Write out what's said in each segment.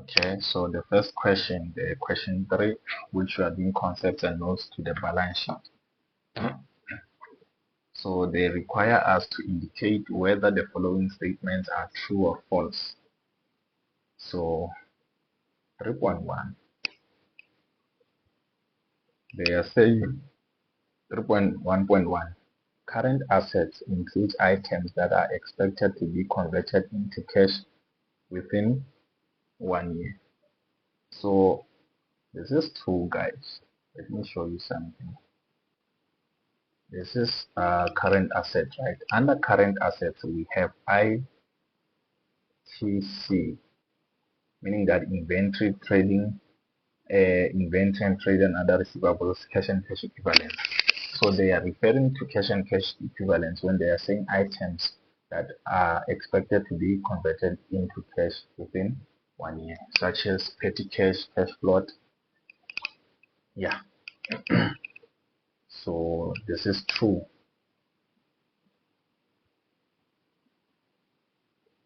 Okay, so the first question, the question 3, which we are doing concepts and notes to the balance sheet. So they require us to indicate whether the following statements are true or false. So 3.1, they are saying 3.1.1, current assets include items that are expected to be converted into cash within 1 year. So this is true, guys. Let me show you something. This is current asset, right? Under current assets, we have ITC, meaning that inventory, trading, inventory and trade and other receivables, cash and cash equivalents. So they are referring to cash and cash equivalents when they are saying items that are expected to be converted into cash within 1 year, such as petty cash, cash float. Yeah. So this is true.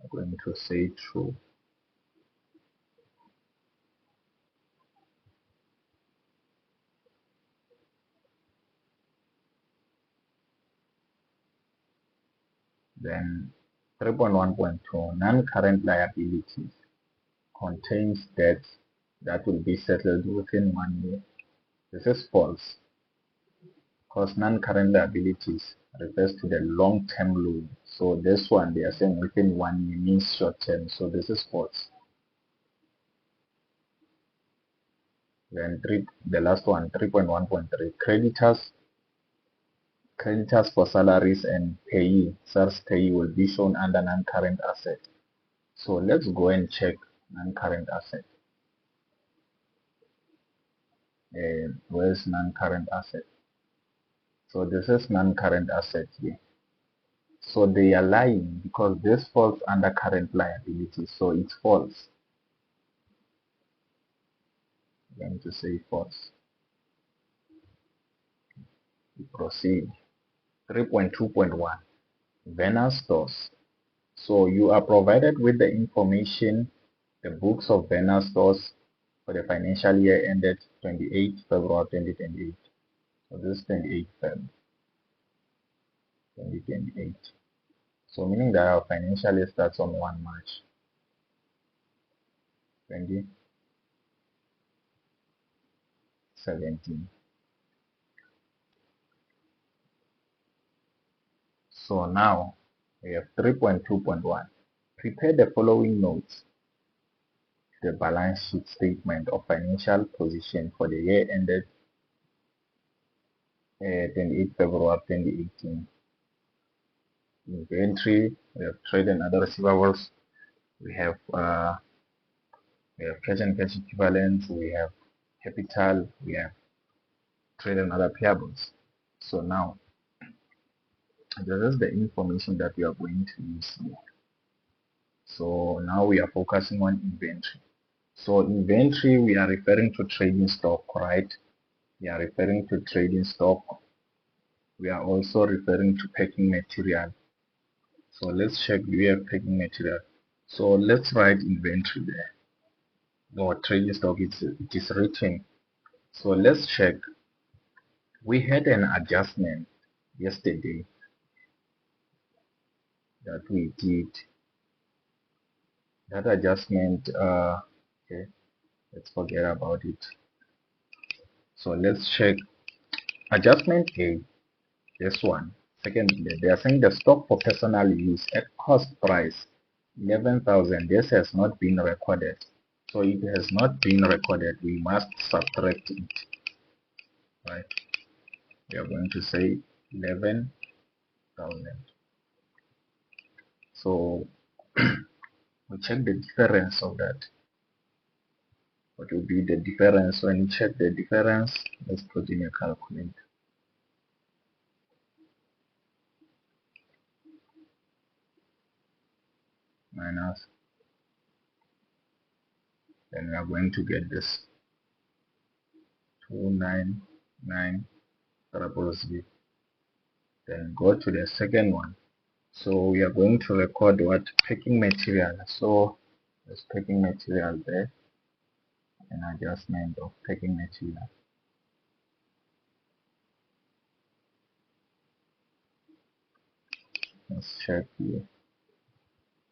I'm going to say true. Then 3.1.2, non-current liabilities contains debts that will be settled within 1 year. This is false, because non-current liabilities refers to the long-term loan. So this one, they are saying within 1 year means short-term. So this is false. Then the last one, 3.1.3, creditors for salaries and payee, SARS payee will be shown under non-current asset. So let's go and check non-current asset. Where's non-current asset? So this is non-current asset here. So they are lying because this falls under current liability. So it's false. I'm going to say false. We proceed. 3.2.1, Venner stores. So you are provided with the information, the books of Venner stores for the financial year ended 28 February 2028. So this is 28 February 2028. So meaning that our financial year starts on 1 March 2017. So now we have 3.2.1. Prepare the following notes. The balance sheet statement of financial position for the year ended 28 February 2018. Inventory, we have trade and other receivables, we have cash and cash equivalents, we have capital, we have trade and other payables. So now this is the information that we are going to use here. So now we are focusing on inventory. So inventory, we are referring to trading stock, right? We are referring to trading stock. We are also referring to packing material. So let's check, we have packing material. So let's write inventory there. Or trading stock, it is written. So let's check. We had an adjustment yesterday that we did. That adjustment, okay, let's forget about it. So let's check adjustment A, this one. Secondly, they are saying the stock for personal use at cost price 11,000. This has not been recorded. So it has not been recorded. We must subtract it. Right? We are going to say 11,000. So we check the difference of that. What will be the difference? When you check the difference, let's put in a calculator. Minus, then we are going to get this 29900. Then go to the second one. So we are going to record what? Packing material. So there's packing material there. an adjustment of packing material. Let's check here.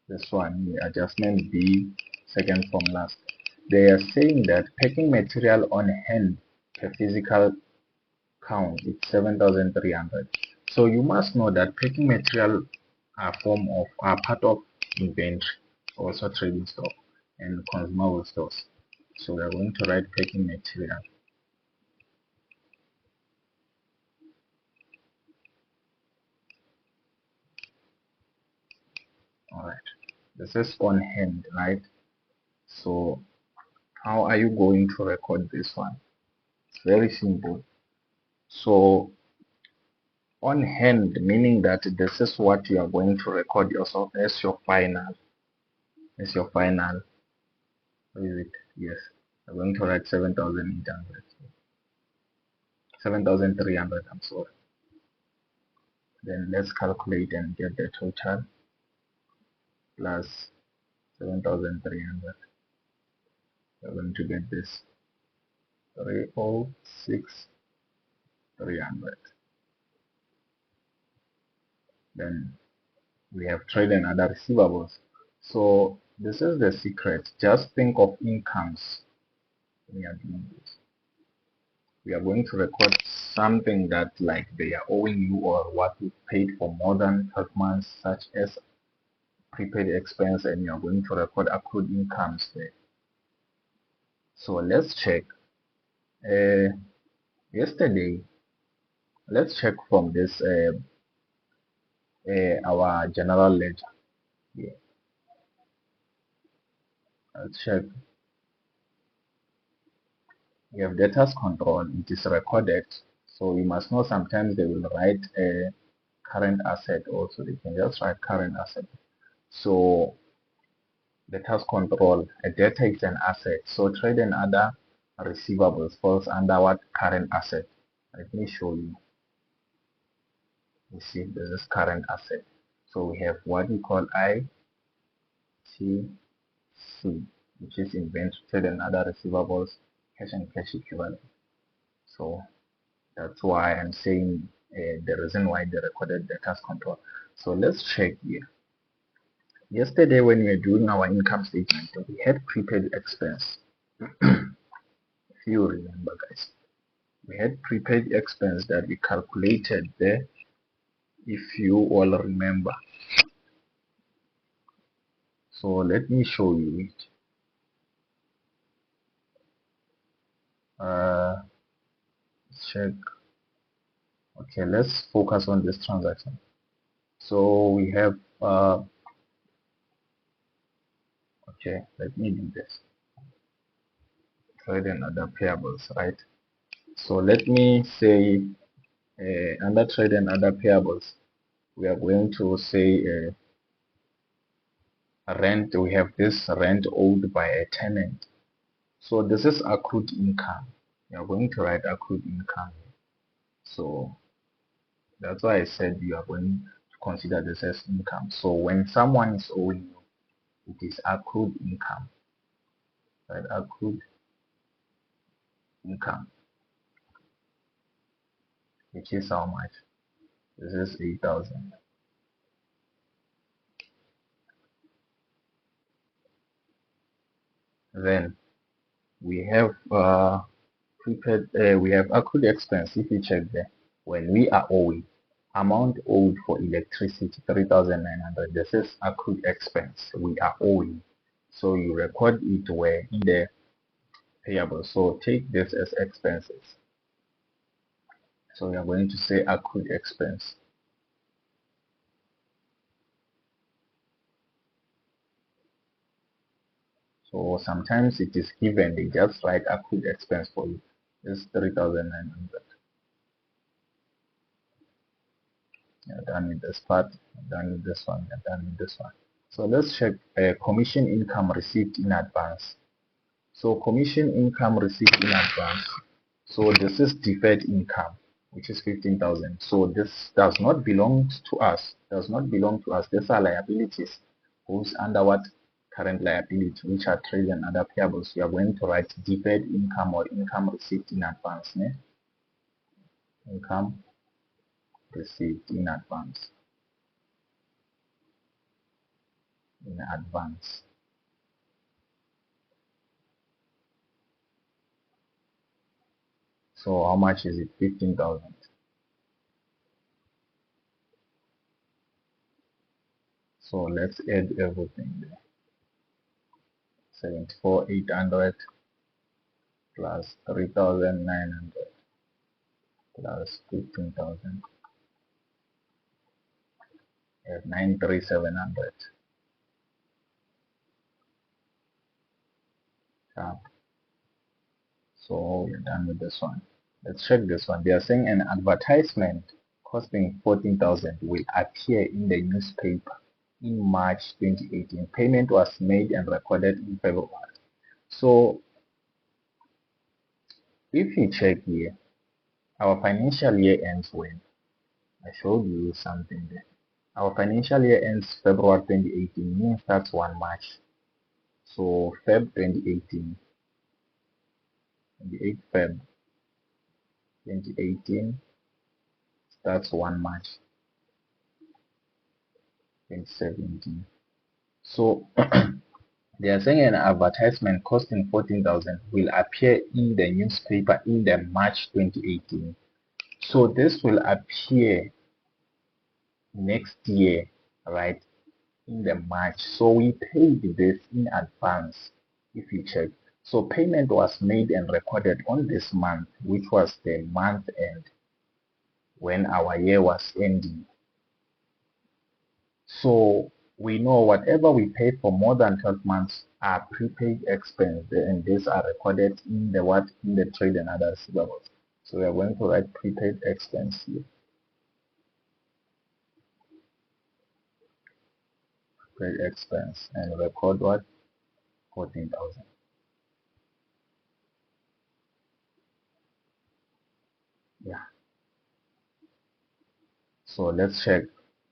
This one, the adjustment B, second from last. They are saying that packing material on hand per physical count is 7,300. So you must know that packing material are part of inventory, also trading stock and consumable stores. So we are going to write packing material. Alright, this is on hand, right? So how are you going to record this one? It's very simple. So on hand, meaning that this is what you are going to record yourself as your final. What is it? Yes, I'm going to write 7,800. 7,300, I'm sorry. Then let's calculate and get the total plus 7,300. We're going to get this 306,300. Then we have trade and other receivables. So this is the secret. Just think of incomes when you are doing this. We are going to record something that like they are owing you or what you paid for more than 12 months, such as prepaid expense, and you are going to record accrued incomes there. So let's check. Yesterday, let's check from this our general ledger. Yeah. Let's check. We have debtors control. It is recorded. So you must know sometimes they will write a current asset also. They can just write current asset. So debtors control, a debtor is an asset. So trade and other receivables falls under what? Current asset. Let me show you. You see, this is current asset. So we have what we call ITC, which is inventory, trade and other receivables, cash and cash equivalent. So that's why I'm saying the reason why they recorded debtors control. So let's check here. Yesterday when we were doing our income statement, we had prepaid expense. If you remember, guys, we had prepaid expense that we calculated there. If you all remember, so let me show you it. Check. Okay, let's focus on this transaction. So we have okay, let me do this. Trade and other payables, right? So let me say under trade and other payables, we are going to say rent. We have this rent owed by a tenant. So this is accrued income. We are going to write accrued income. So that's why I said you are going to consider this as income. So when someone is owing you, it is accrued income. Right? Accrued income, which is how much? This is 8,000. Then we have prepaid. We have accrued expense. If you check there, when we are owing, amount owed for electricity 3,900. This is accrued expense. We are owing, so you record it where in the payable. So take this as expenses. So we are going to say accrued expense. So sometimes it is given, they just write accrued expense for you. This is 3,900. You're done with this part, you're done with this one, you're done with this one. So let's check commission income received in advance. So commission income received in advance. So this is deferred income, which is 15,000. So this does not belong to us. Does not belong to us. These are liabilities. Goes under what? current liability, which are trade and other payables, we are going to write deferred income or income received in advance. Ne? Income received in advance. In advance. So how much is it? 15,000. So let's add everything there. 74,800 plus 3,900 plus 15,000 at 9,3,700. So we're done with this one. Let's check this one. They are saying an advertisement costing 14,000 will appear in the newspaper in March 2018. Payment was made and recorded in February. So if you check here, our financial year ends when? I showed you something there. Our financial year ends February 2018, means that's 1 March. So Feb 2018, 28 Feb 2018, that's 1 March 2017. So they are saying an advertisement costing 14,000 will appear in the newspaper in the March 2018. So this will appear next year, right, in the March. So we paid this in advance, if you check. So payment was made and recorded on this month, which was the month end when our year was ending. So we know whatever we paid for more than 12 months are prepaid expense, and these are recorded in the what? In the trade and other receivables. So we are going to write prepaid expense here. Prepaid expense and record what? 14,000. Yeah. So let's check.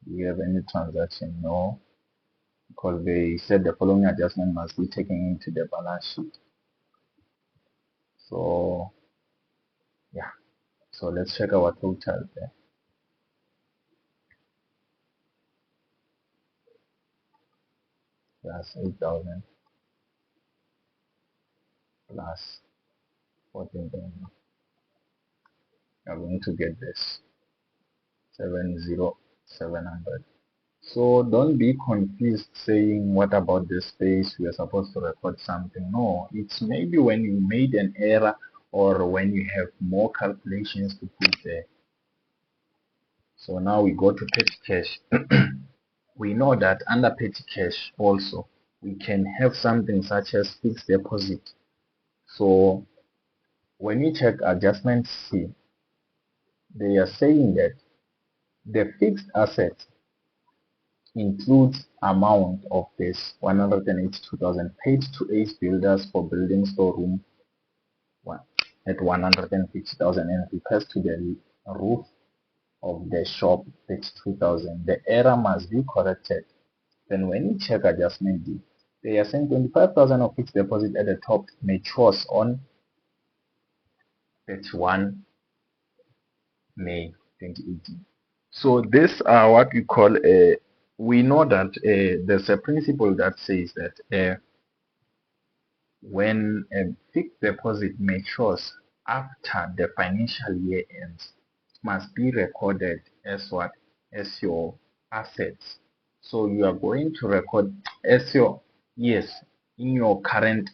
Do we have any transaction? No, because they said the following adjustment must be taken into the balance sheet. So yeah. So let's check our total there. Plus 8,000 plus 14,000. I'm going to get this 7,700. So don't be confused saying, what about this space? We are supposed to record something. No, it's maybe when you made an error or when you have more calculations to put there. So now we go to petty cash. We know that under petty cash also we can have something such as fixed deposit. So when you check adjustment C, they are saying that the fixed asset includes amount of this 182,000 paid to Ace Builders for building storeroom at 150,000 and repairs to the roof of the shop 32,000. The error must be corrected. Then when you check adjustment D, they are saying 25,000 of fixed deposit at the top matures on 31 May 2018. So these are what we call a, we know that there's a principle that says that when a fixed deposit matures after the financial year ends, it must be recorded as what? As your assets. So you are going to record as your, yes, in your current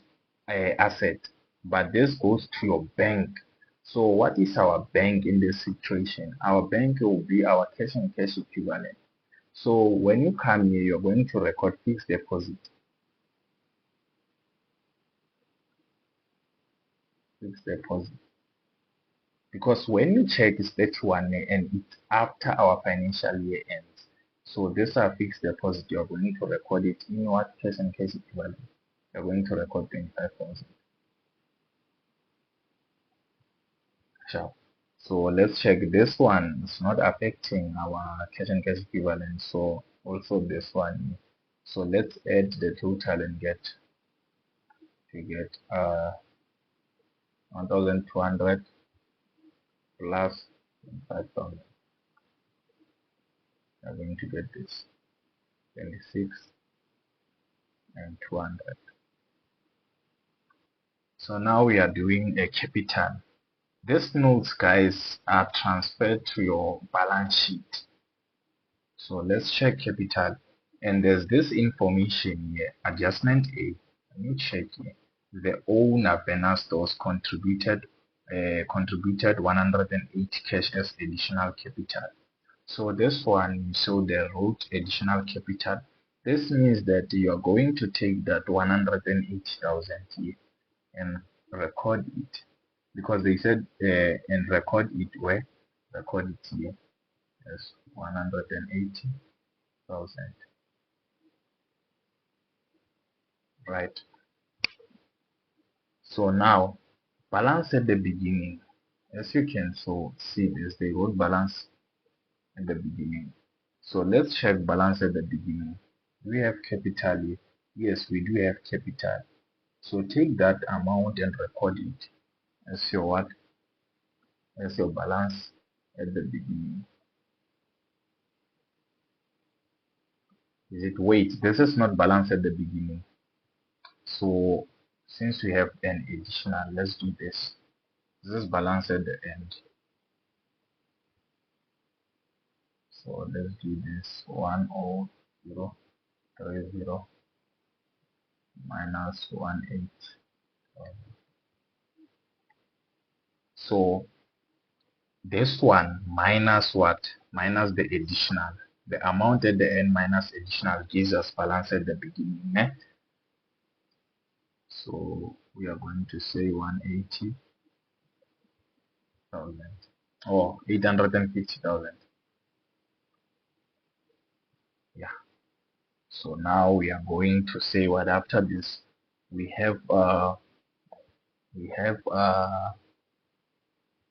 asset, but this goes to your bank. So what is our bank in this situation? Our bank will be our cash and cash equivalent. So when you come here, you're going to record fixed deposit. Fixed deposit. Because when you check it's 31 and it's after our financial year ends. So these are fixed deposit. You're going to record it in what? Cash and cash equivalent. You're going to record 25,000. Sure. So let's check this one. It's not affecting our cash and cash equivalent. So also this one So let's add the total and get 1200 plus 5000. We're going to get this 26 and 200. So now we are doing a capital. These notes, guys, are transferred to your balance sheet. So let's check capital. And there's this information here. Adjustment A. Let me check here. The owner Venus stores contributed 108 cash as additional capital. So this one, so they wrote additional capital. This means that you are going to take that 180,000 here and record it, because they said and record it where? Record it here as 180,000, right? So now balance at the beginning, as you can so see this, they wrote balance at the beginning. So let's check balance at the beginning. Do we have capital here? Yes, we do have capital. So take that amount and record it as your what? As your balance at the beginning. Is it? Wait, this is not balance at the beginning. So since we have an additional, let's do this. This is balance at the end. So let's do this 10030 minus 18. So this one minus what? Minus the additional. The amount at the end minus additional gives us balance at the beginning. Eh? So we are going to say 180,000 or 850,000. Yeah. So now we are going to say what after this we have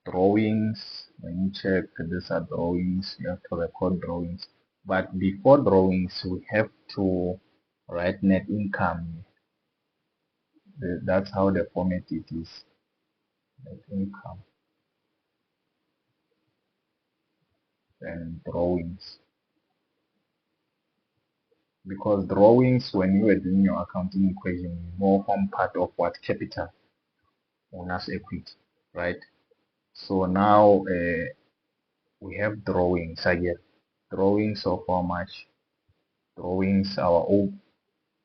drawings. When you check, these are drawings. You have to record drawings. But before drawings, we have to write net income. That's how the format it is. Net income. Then drawings. Because drawings, when you are doing your accounting equation, more form part of what? Capital, owner's equity, right? So now we have drawings again. Drawings of how much? Drawings,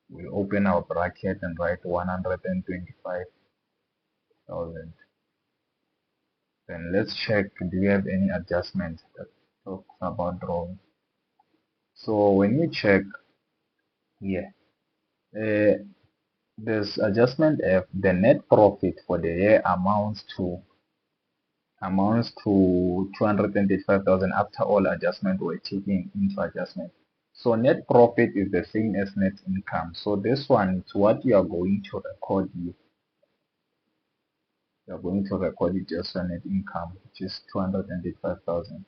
we open our bracket and write 125,000. Then let's check, do we have any adjustment that talks about drawing? So when you check here, this adjustment F, the net profit for the year amounts to 235,000 after all adjustments were taken into adjustment. So net profit is the same as net income. So this one is what you are going to record here. You are going to record it just on net income, which is 285,000.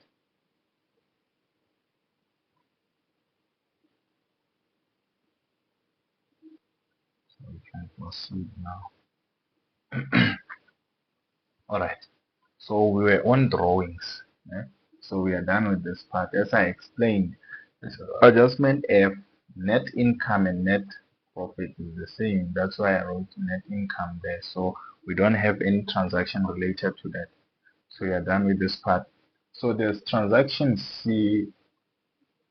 So we can proceed now. Alright, so we were on drawings. So we are done with this part. As I explained, adjustment F, net income and net profit is the same. That's why I wrote net income there. So we don't have any transaction related to that. So we are done with this part. So there's transaction C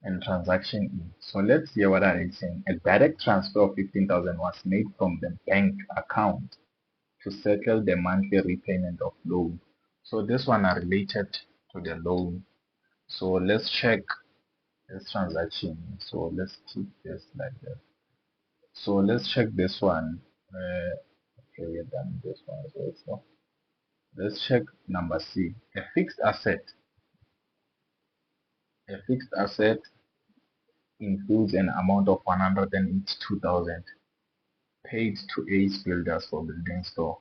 and transaction E. So let's hear what are they saying. A direct transfer of 15,000 was made from the bank account to settle the monthly repayment of loan. So this one are related to the loan. So let's check this transaction. So let's keep this like that. So let's check this one. Okay, we're done with this one as well. So let's check number C. A fixed asset. A fixed asset includes an amount of 182,000 paid to Ace Builders for building store,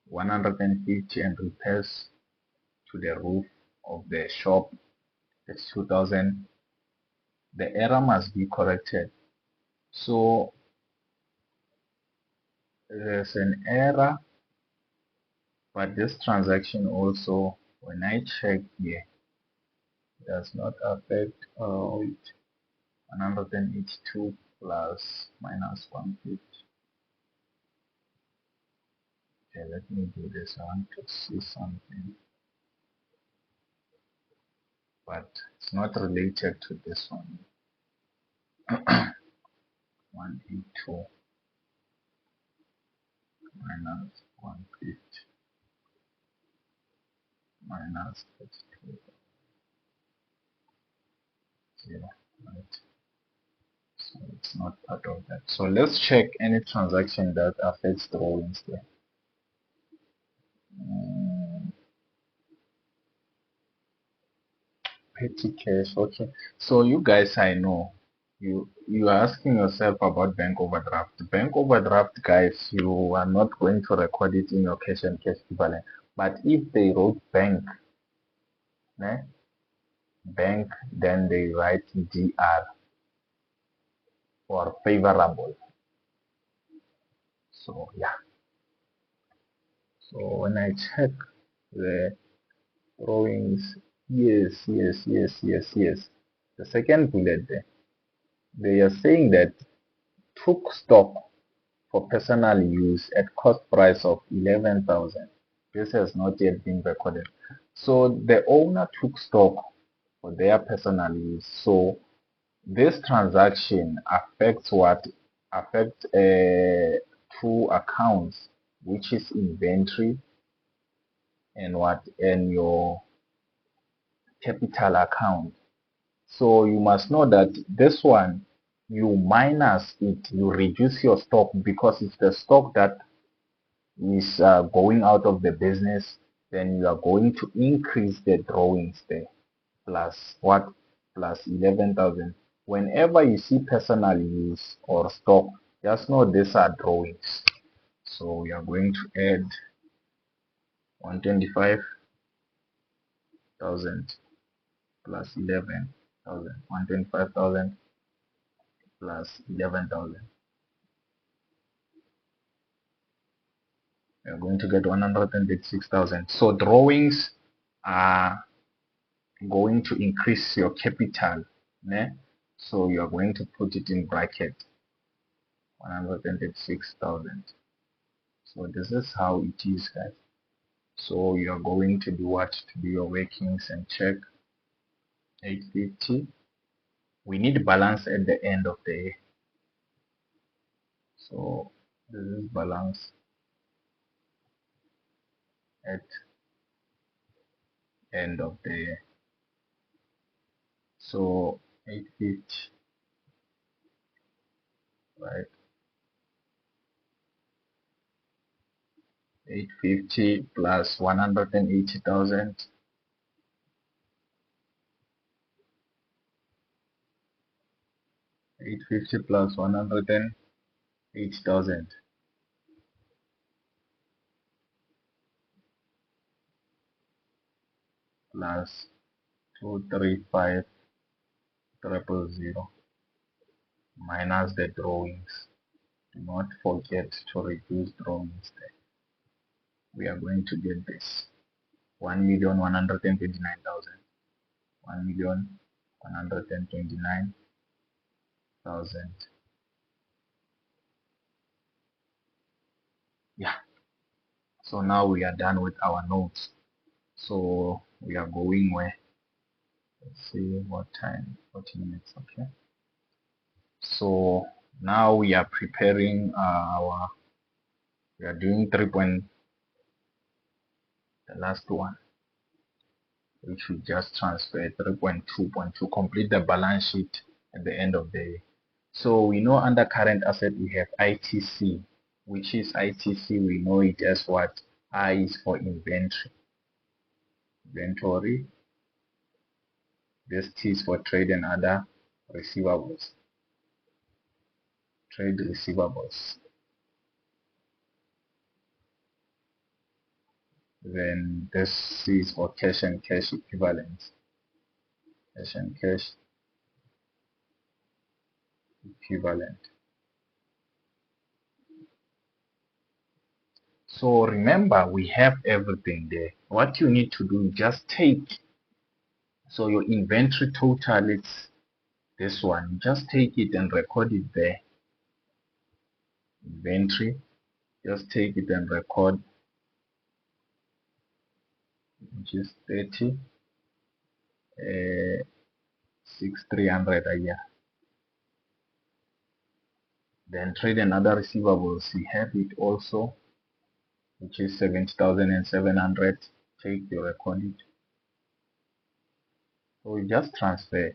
150 and repairs to the roof of the shop. It's 2,000 the error must be corrected. So there's an error, but this transaction also, when I check here, does not affect 182 plus minus 150. Okay, let me do this. I want to see something, but it's not related to this one. 182 minus 150 minus 32, 0, right? So it's not part of that. So let's check any transaction that affects drawings there. Petty cash, okay. So you guys, I know you are asking yourself about bank overdraft. Bank overdraft, guys, you are not going to record it in your cash and cash equivalent. But if they wrote bank, né, bank, then they write DR for favorable. So yeah. So when I check the drawings, yes, yes, yes, yes, yes. The second bullet there, they are saying that took stock for personal use at cost price of 11,000. This has not yet been recorded. So the owner took stock for their personal use. So this transaction affects what? Affects two accounts, which is inventory and what? And your capital account. So you must know that this one, you minus it, you reduce your stock because it's the stock that is going out of the business. Then you are going to increase the drawings there plus what? Plus 11,000. Whenever you see personal use or stock, just know these are drawings. So we are going to add 125,000 plus 11,000, 125,000 plus 11,000. We are going to get 186,000. So drawings are going to increase your capital, né? So you are going to put it in bracket 186,000. So this is how it is, guys. So you are going to do what? To do your workings and check 850. We need balance at the end of the year. So this is balance at end of the year. So 850, right? 850 plus 180,000. 850 plus 108,000 plus 235,000 minus the drawings. Do not forget to reduce drawings there. We are going to get this 1,129,000. 1,129,000. Yeah. So now we are done with our notes. So we are going where? Let's see what time. 40 minutes. Okay. So now we are preparing we are doing 3 point, the last one, which we just transferred 3.2.2, complete the balance sheet at the end of the day. So we know under current asset we have ITC, which is ITC, we know it as what? I is for inventory. This T is for trade and other receivables. Trade receivables. Then this C is for cash and cash equivalents. Cash and cash equivalent. So remember, we have everything there. What you need to do, just take, so your inventory total is this one. Just take it and record it there. Inventory, just take it and record, which is 30, 6,300 a year. Then trade and other receivables, we have it also, which is 70,700. Take the record it. So we just transfer.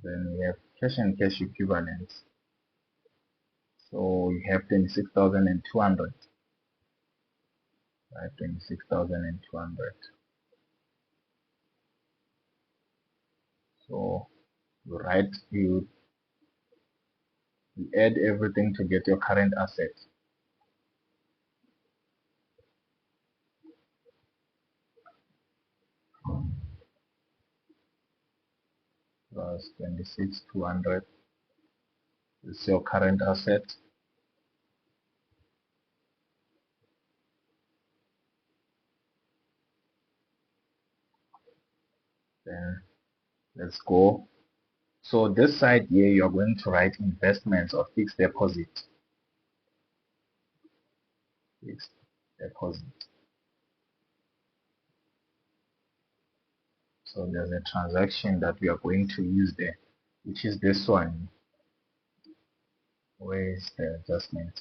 Then we have cash and cash equivalents. So we have 26,200. Right, 26,200. So you add everything to get your current asset. Plus 26,200 is your current asset. Then let's go. So this side here, you're going to write investments or fixed deposit. Fixed deposit. So there's a transaction that we are going to use there, which is this one. Where is the adjustment?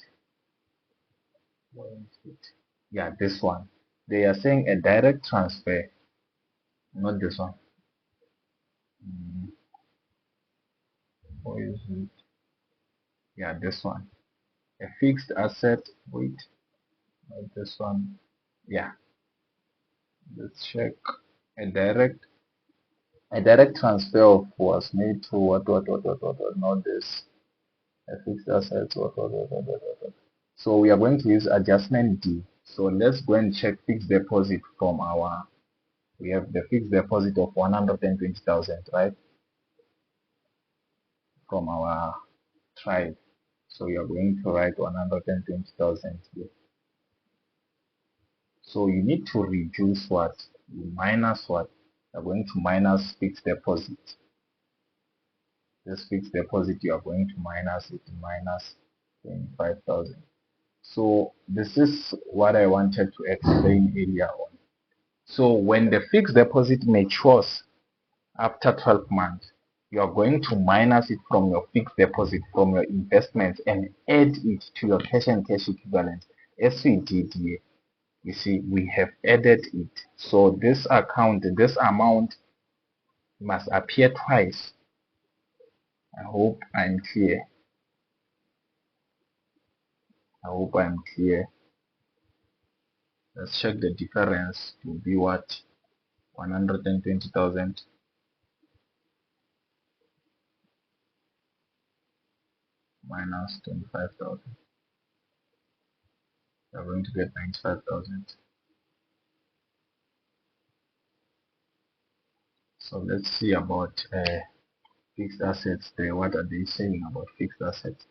Where is it? Yeah, this one. They are saying a direct transfer, not this one. Where is it? Yeah, this one. A fixed asset. Wait, not this one. Yeah, let's check. A direct transfer of was made to what, not this. A fixed asset, what. So we are going to use adjustment D. So let's go and check fixed deposit from our, we have the fixed deposit of 120,000, right? From our tribe. So you are going to write 120,000 here. So you need to reduce what? Minus what? You are going to minus fixed deposit. This fixed deposit, you are going to minus it, minus 25,000. So this is what I wanted to explain earlier on. So when the fixed deposit matures after 12 months, you are going to minus it from your fixed deposit, from your investments, and add it to your cash and cash equivalent, as we did here. You see, we have added it. So this amount must appear twice. I hope I'm clear. I hope I'm clear. Let's check the difference to be what? 120,000 minus 25,000. We're going to get 95,000. So let's see about fixed assets there. What are they saying about fixed assets?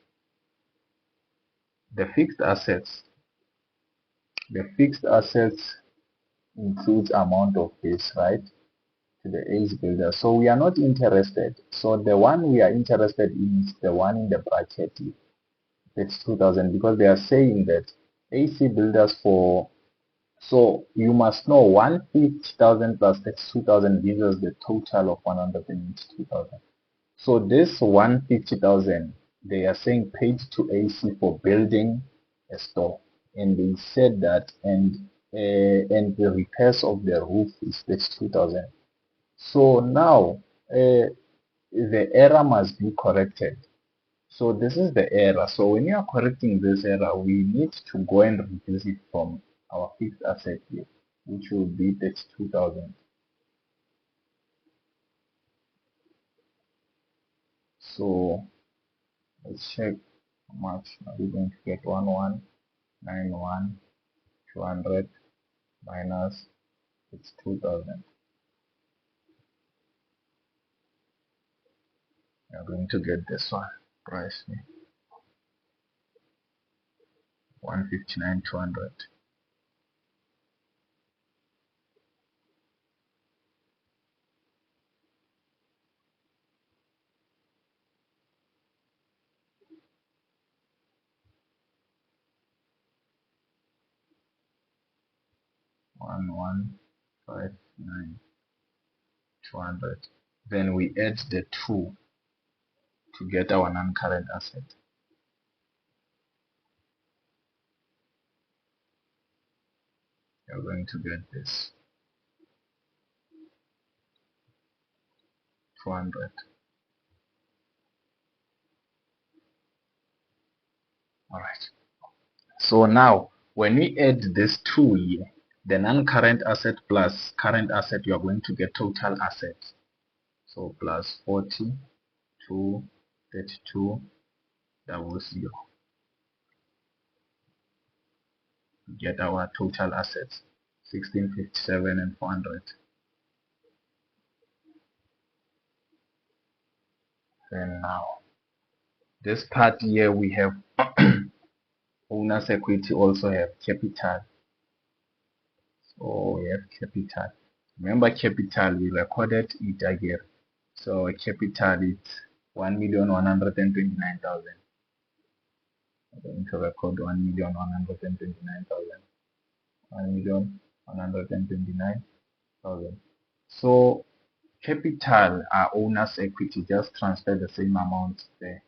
The fixed assets includes amount of base, right? To the AC builder. So we are not interested. So the one we are interested in is the one in the bracket. It's 2,000, because they are saying that AC builders for, so you must know 150,000 plus that's 2,000 gives us the total of 182,000. So this 150,000, they are saying paid to AC for building a store, and they said that, and the repairs of the roof is 2,000. So now the error must be corrected. So this is the error. So when you are correcting this error, we need to go and reduce it from our fixed asset here, which will be 32,000. So let's check how much are we going to get. 1191,200 minus it's 2,000. We are going to get this one. Price 159,200. 1,159,200. Then we add the 2 to get our non-current asset. You're going to get this 200. Alright. So now when we add this 2 here, the non-current asset plus current asset, you are going to get total assets. So plus 40, 2, 32, 00. Get our total assets 1657 and 400. Then now this part here we have owner's equity, also have capital. So we have capital. Remember capital, we recorded it again. So capital is 1,129,000. I'm going to record 1,129,000. 1,129,000. So capital are owner's equity. Just transfer the same amount there.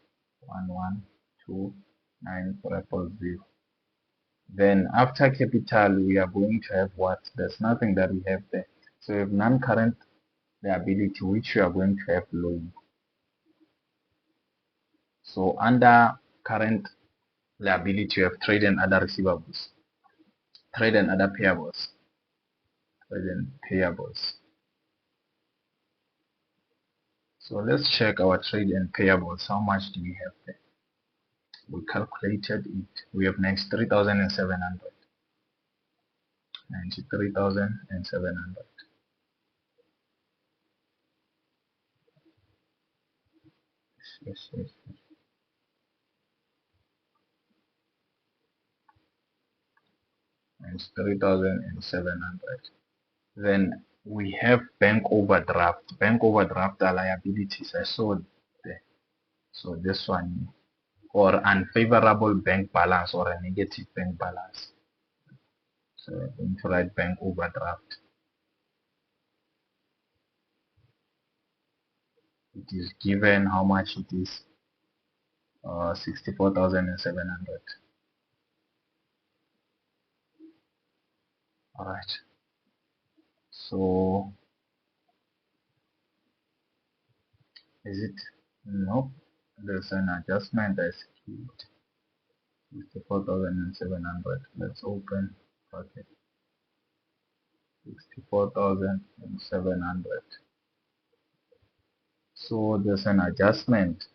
1,129,000. Then after capital, we are going to have what? There's nothing that we have there. So we have non-current liability, which we are going to have loan. So under current liability, you have trade and other receivables, trade and other payables, trade and payables. So let's check our trade and payables. How much do we have there? We calculated it. We have 93,700. 93,700. Yes. 3,700. Then we have bank overdraft. Bank overdraft are liabilities. I saw there. So this one, or unfavorable bank balance or a negative bank balance. So I'm going to write bank overdraft. It is given how much it is. 64,700. All right. So is it? No. There's an adjustment I skipped. 64,700. Let's open bracket. 64,700. So there's an adjustment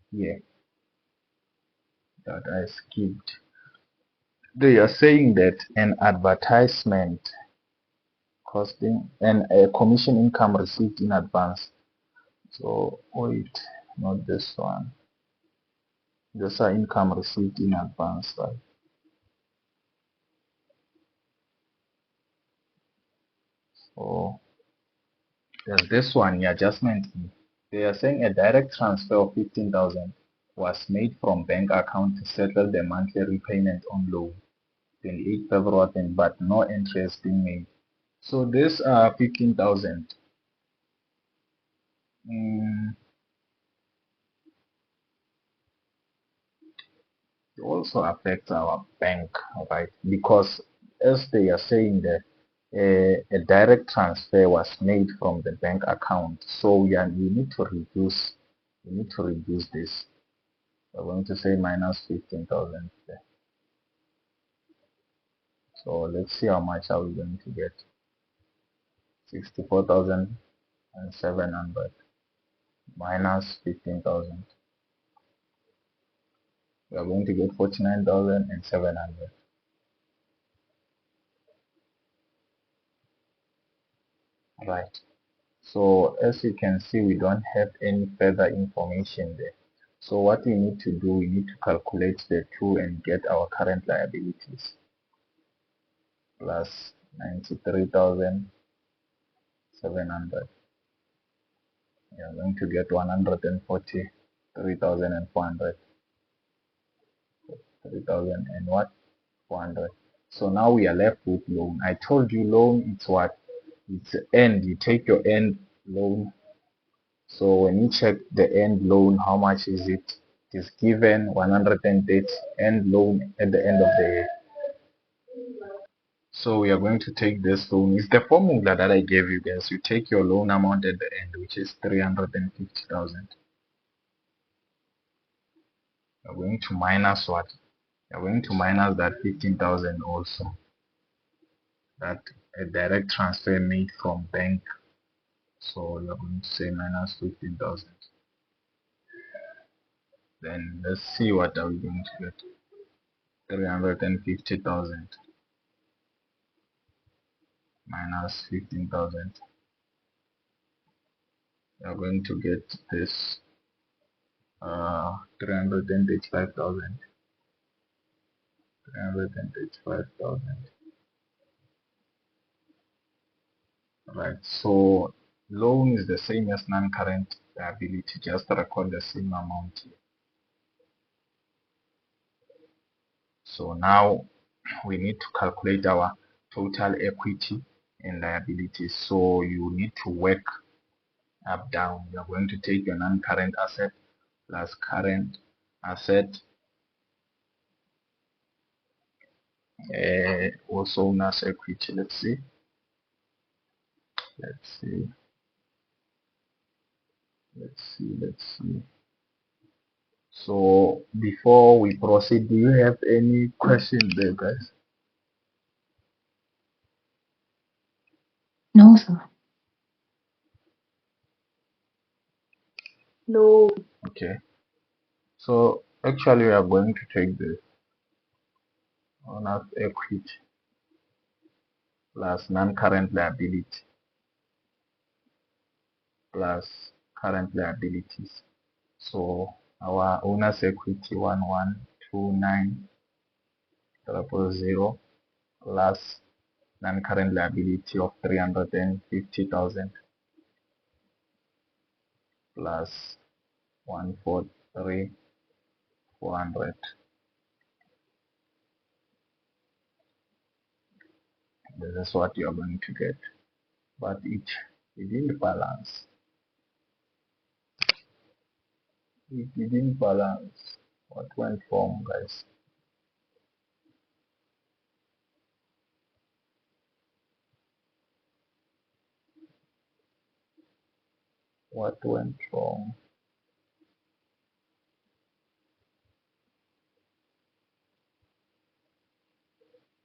here that I skipped. They are saying that an advertisement costing and a commission income received in advance. So wait, not this one. These are income received in advance, right? So there's this one, the adjustment. They are saying a direct transfer of 15,000 was made from bank account to settle the monthly repayment on loan 28 February, but no interest being made. So this 15,000 it also affects our bank, right? Because as they are saying that a direct transfer was made from the bank account, so we need to reduce. We need to reduce this. We're going to say minus 15,000 there. So let's see how much are we going to get. 64,700 minus 15,000. We are going to get 49,700. Right. So as you can see, we don't have any further information there. So what we need to do, we need to calculate the two and get our current liabilities plus 93,700. We are going to get 143,400. 3,000 and what? 400. So now we are left with loan. I told you loan, it's what? It's end. You take your end loan. So when you check the end loan, how much is it? It is given 130 end loan at the end of the year. So we are going to take this loan. It's the formula that I gave you guys. You take your loan amount at the end, which is 350,000. You're going to minus what? You're going to minus that 15,000 also. That a direct transfer made from bank. So you're going to say minus 15,000. Then let's see what are we going to get. 350,000 minus 15,000. You're going to get this 385,000. 385,000. Right. So loan is the same as non-current liability. Just record the same amount here. So now we need to calculate our total equity and liabilities. So you need to work up down. You are going to take your non-current asset plus current asset, also owner's equity. Let's see. Let's see. Let's see. So before we proceed, do you have any questions there, guys? No, sir. No. Okay. So actually, we are going to take the owner's equity plus non-current liability plus current liabilities. So our owner's equity 1129,000 plus non-current liability of 350,000 plus 143,400. This is what you are going to get, but it didn't balance. It didn't balance. What went wrong, guys? What went wrong?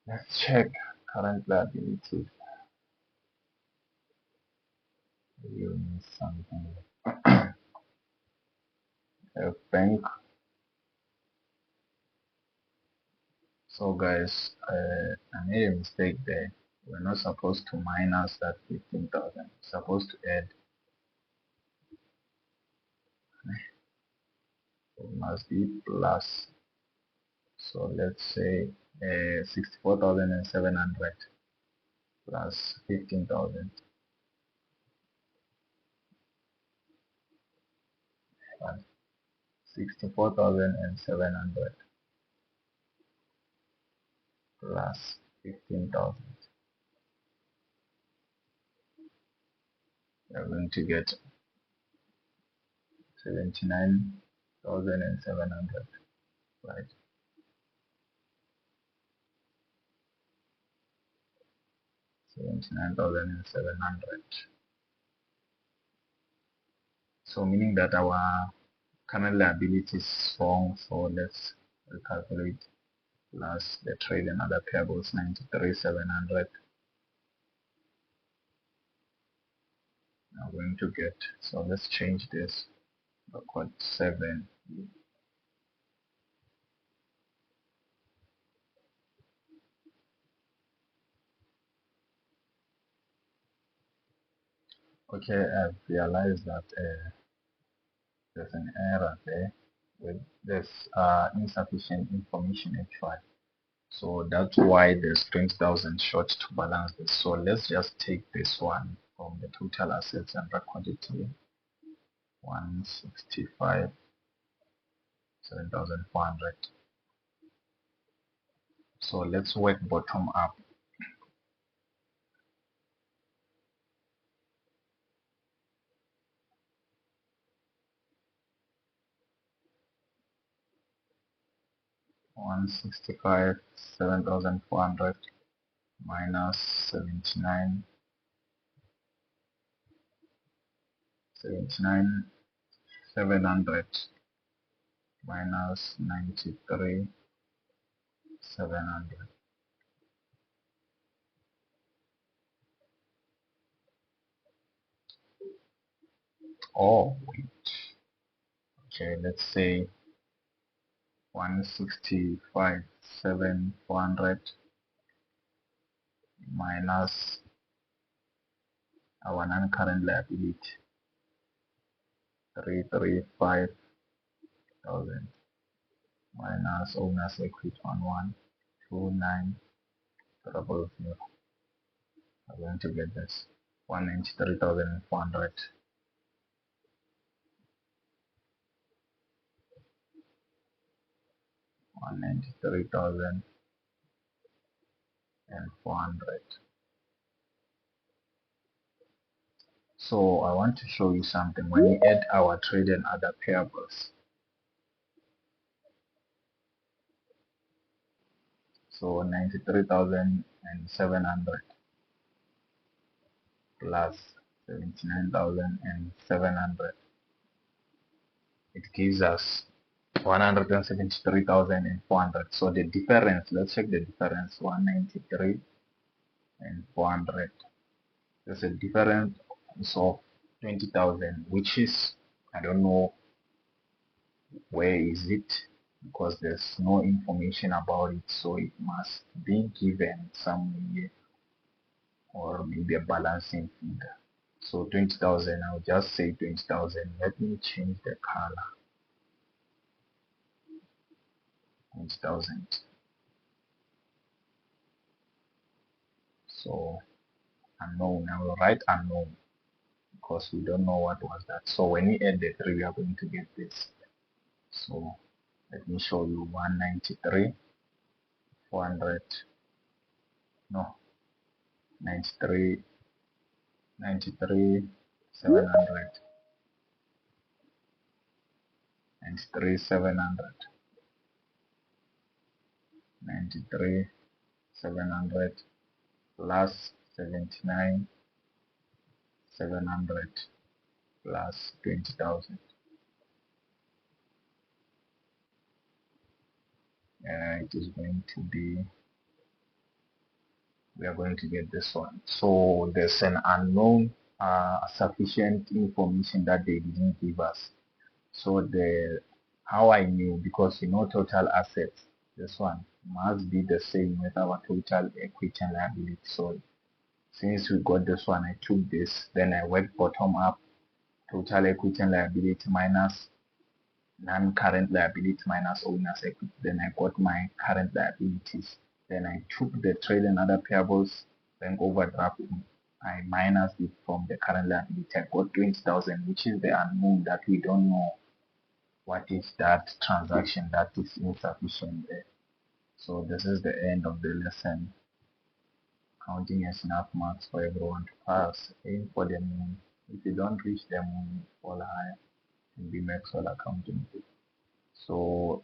Let's check current liability. You need something. A bank. So guys, I made a mistake there. We're not supposed to minus that 15,000. We're supposed to add. It must be plus. So let's say 64,700 plus 15,000. 64,700 plus 15,000. You're going to get 79,700, right? 79,700. So meaning that our current liability is strong. So let's recalculate plus the trade and other payables 93,700. Now going to get, so let's change this record 7. Okay, I've realized that there's an error there with this insufficient information actually. So that's why there's 20,000 short to balance this. So let's just take this one from the total assets and record it to 165, 7,400. So let's work bottom up. 165, 7,400 minus 79, 700 minus 93, 700. Oh, wait. Okay, let's say 165, 7,400 minus our non-current liability, 335,000 minus owner's equity on 129,000. I'm going to get this 193,400. 193,400. So I want to show you something. When we add our trade and other payables, so 93,700 plus 79,700, it gives us 173,400. So the difference, let's check the difference, 193 and 400. There's a difference of 20,000, which is, I don't know where is it, because there's no information about it, so it must be given somewhere, or maybe a balancing figure. So 20,000, I'll just say 20,000. Let me change the color. 20,000. So unknown, I will write unknown because we don't know what was that. So when we add the 3, we are going to get this. So let me show you 193, 400, no, 93, 93, 700, 93, 700, 93, 700 plus 79, 700 plus 20,000. It is going to be, we are going to get this one. So there's an unknown sufficient information that they didn't give us. So the how I knew, because total assets, this one must be the same with our total equity and liability. So since we got this one, I took this, then I worked bottom up, total equity and liability minus non-current liability minus owner's equity. Then I got my current liabilities. Then I took the trade and other payables, bank overdraft, I minus it from the current liability. I got 20,000, which is the unknown that we don't know what is that transaction that is insufficient there. So this is the end of the lesson. Counting has enough marks for everyone to pass. Aim for the moon. If you don't reach the moon, fall high and be maxwell accounting. So